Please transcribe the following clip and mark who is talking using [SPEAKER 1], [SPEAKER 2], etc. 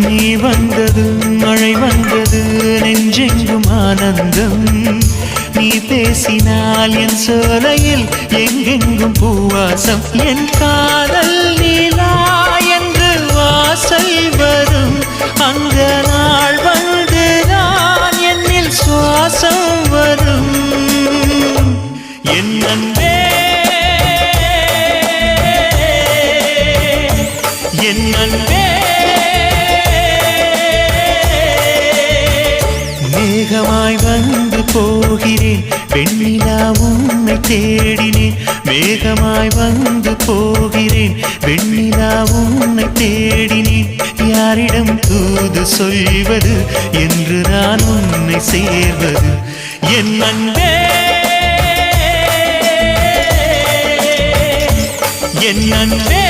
[SPEAKER 1] நீ வந்தது மழை வந்தது நெஞ்செங்கும் ஆனந்தம் நீ பேசினால் என் சோலையில் எங்கெங்கும் பூவாசம் என் காதல் நீலா என்று வாசல் வரும் அந்த நாள் வந்து நான் என்னில் சுவாசம் வரும் என் அன்பே என் அன்பே மேகமாய் வந்து போகிறேன் வெண்ணிலா உன்னை தேடினேன் மேகமாய் வந்து போகிறேன் வெண்ணிலா உன்னை தேடினேன் யாரிடம் தூது சொல்வது என்று நான் உன்னை சேர்வது என் அன்பே என் அன்பே